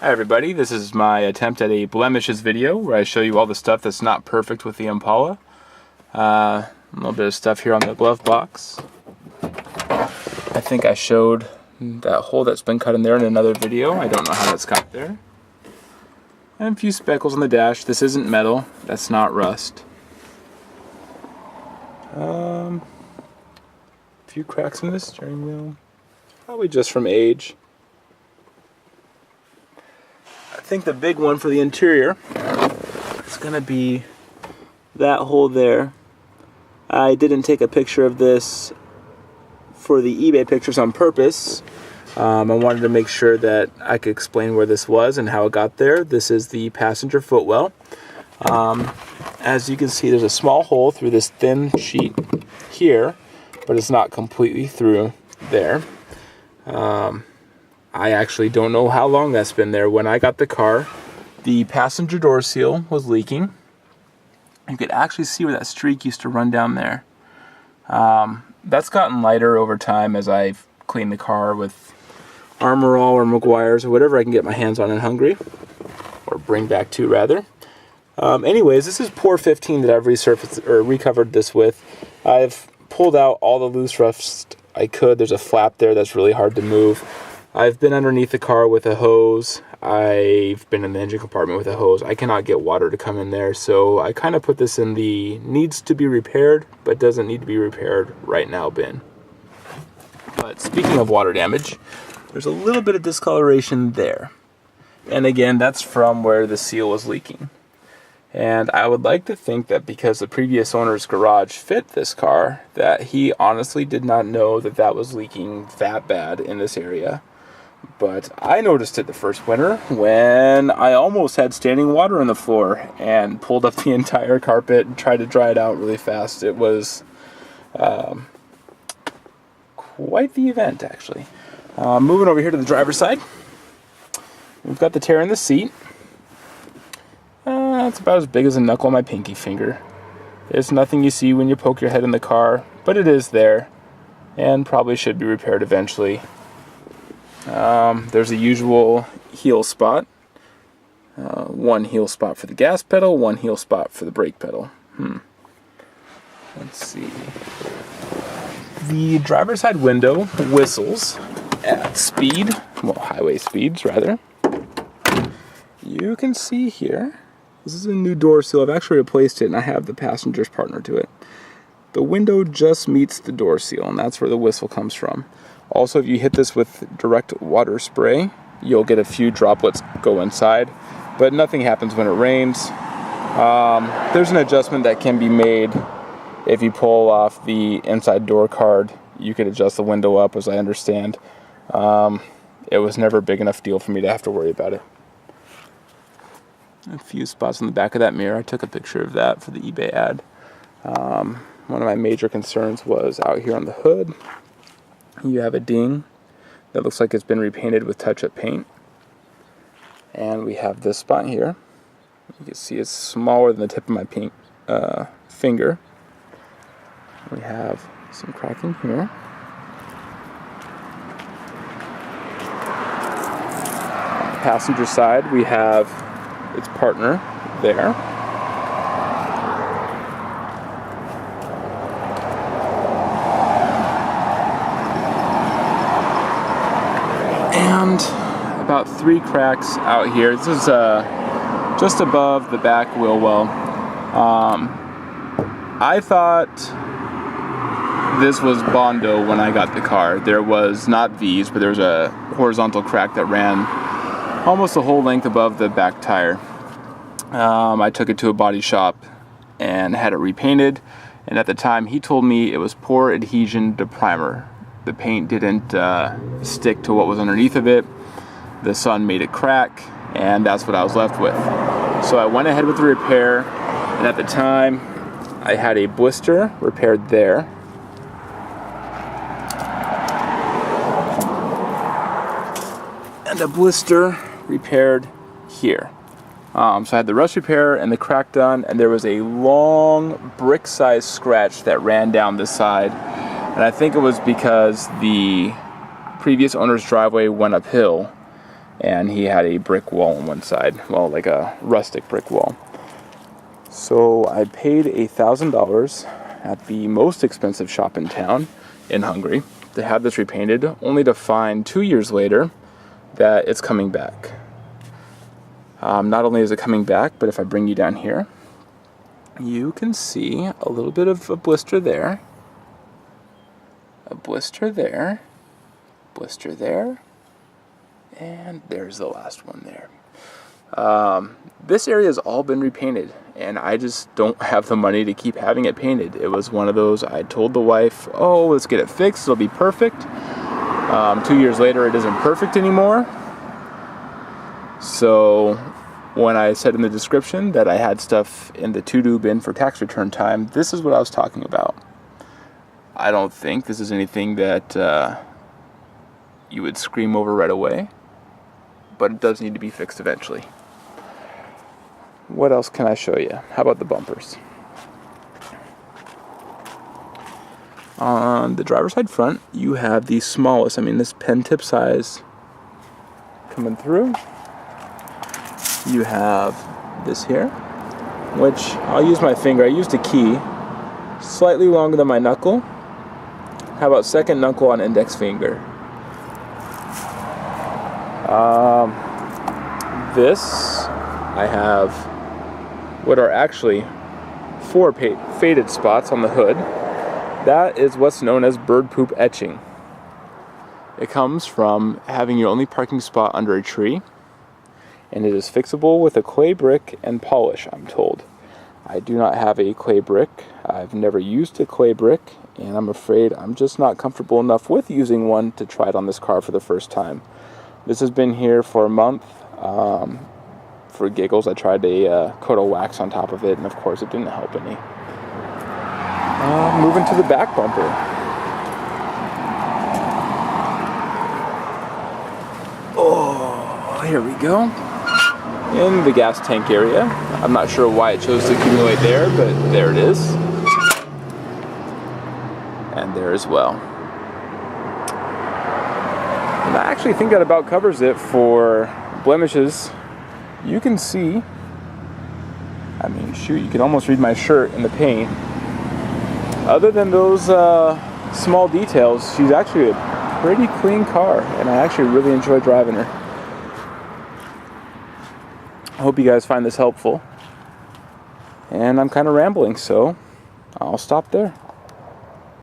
Hi everybody, this is my attempt at a Blemishes video where I show you all the stuff that's not perfect with the Impala. A little bit of stuff here on the glove box. I think I showed that hole that's been cut in there in another video. I don't know how that's got there. And a few speckles on the dash. This isn't metal, that's not rust. A few cracks in the steering wheel. Probably just from age. I think the big one for the interior is going to be that hole there. I didn't take a picture of this for the eBay pictures on purpose. I wanted to make sure that I could explain where this was and how it got there. This is the passenger footwell. As you can see, there's a small hole through this thin sheet here, but it's not completely through there. I actually don't know how long that's been there. When I got the car, the passenger door seal was leaking. You could actually see where that streak used to run down there. That's gotten lighter over time as I've cleaned the car with Armor All or Meguiar's or whatever I can get my hands on in Hungary, or bring back to rather. Anyways, this is Pour 15 that I've resurfaced or recovered this with. I've pulled out all the loose rust I could. There's a flap there that's really hard to move. I've been underneath the car with a hose. I've been in the engine compartment with a hose. I cannot get water to come in there, so I kind of put this in the needs to be repaired, but doesn't need to be repaired right now bin. But speaking of water damage, there's a little bit of discoloration there. And again, that's from where the seal was leaking. And I would like to think that because the previous owner's garage fit this car, that he honestly did not know that that was leaking that bad in this area. But I noticed it the first winter when I almost had standing water on the floor and pulled up the entire carpet and tried to dry it out really fast. It was quite the event, actually. Moving over here to the driver's side, we've got the tear in the seat. It's about as big as a knuckle on my pinky finger. It's nothing you see when you poke your head in the car, but it is there and probably should be repaired eventually. There's a usual heel spot. One heel spot for the gas pedal, one heel spot for the brake pedal. Let's see. The driver's side window whistles at speed, well, highway speeds rather. You can see here, this is a new door seal. I've actually replaced it and I have the passenger's partner to it. The window just meets the door seal, and that's where the whistle comes from. Also, if you hit this with direct water spray, you'll get a few droplets go inside, but nothing happens when it rains. There's an adjustment that can be made if you pull off the inside door card. You could adjust the window up, as I understand. It was never a big enough deal for me to have to worry about it. A few spots on the back of that mirror. I took a picture of that for the eBay ad. One of my major concerns was out here on the hood. You have a ding that looks like it's been repainted with touch-up paint. And we have this spot here. You can see it's smaller than the tip of my finger. We have some cracking here. On the passenger side, we have its partner there. And about 3 cracks out here. This is just above the back wheel well. I thought this was Bondo when I got the car. There was not V's, but there was a horizontal crack that ran almost the whole length above the back tire. I took it to a body shop and had it repainted, and at the time he told me it was poor adhesion to primer. The paint didn't stick to what was underneath of it. The sun made it crack, and that's what I was left with. So I went ahead with the repair, and at the time I had a blister repaired there. And a blister repaired here. So I had the rust repair and the crack done, and there was a long brick-sized scratch that ran down the side. And I think it was because the previous owner's driveway went uphill, and he had a brick wall on one side, well, like a rustic brick wall. So I paid $1,000 at the most expensive shop in town in Hungary to have this repainted, only to find 2 years later that it's coming back. Not only is it coming back, but if I bring you down here, you can see a little bit of a blister there, a blister there, blister there, and there's the last one there. This area has all been repainted, and I just don't have the money to keep having it painted. It was one of those, I told the wife, oh, let's get it fixed, it'll be perfect. 2 years later, it isn't perfect anymore. So when I said in the description that I had stuff in the to-do bin for tax return time, this is what I was talking about. I don't think this is anything that you would scream over right away, but it does need to be fixed eventually. What else can I show you? How about the bumpers? On the driver's side front, you have the smallest, this pen tip size coming through. You have this here, which I'll use my finger. I used a key, slightly longer than my knuckle. How about second knuckle on index finger? This, I have what are actually 4 faded spots on the hood. That is what's known as bird poop etching. It comes from having your only parking spot under a tree, and it is fixable with a clay brick and polish, I'm told. I do not have a clay brick. I've never used a clay brick, and I'm afraid I'm just not comfortable enough with using one to try it on this car for the first time. This has been here for a month. For giggles, I tried a coat of wax on top of it, and of course it didn't help any. Moving to the back bumper. Oh, here we go. In the gas tank area. I'm not sure why it chose to accumulate there, but there it is. And there as well. And I actually think that about covers it for blemishes. You can see, shoot, you can almost read my shirt in the paint. Other than those small details, she's actually a pretty clean car, and I actually really enjoy driving her. I hope you guys find this helpful. And I'm kind of rambling, so I'll stop there.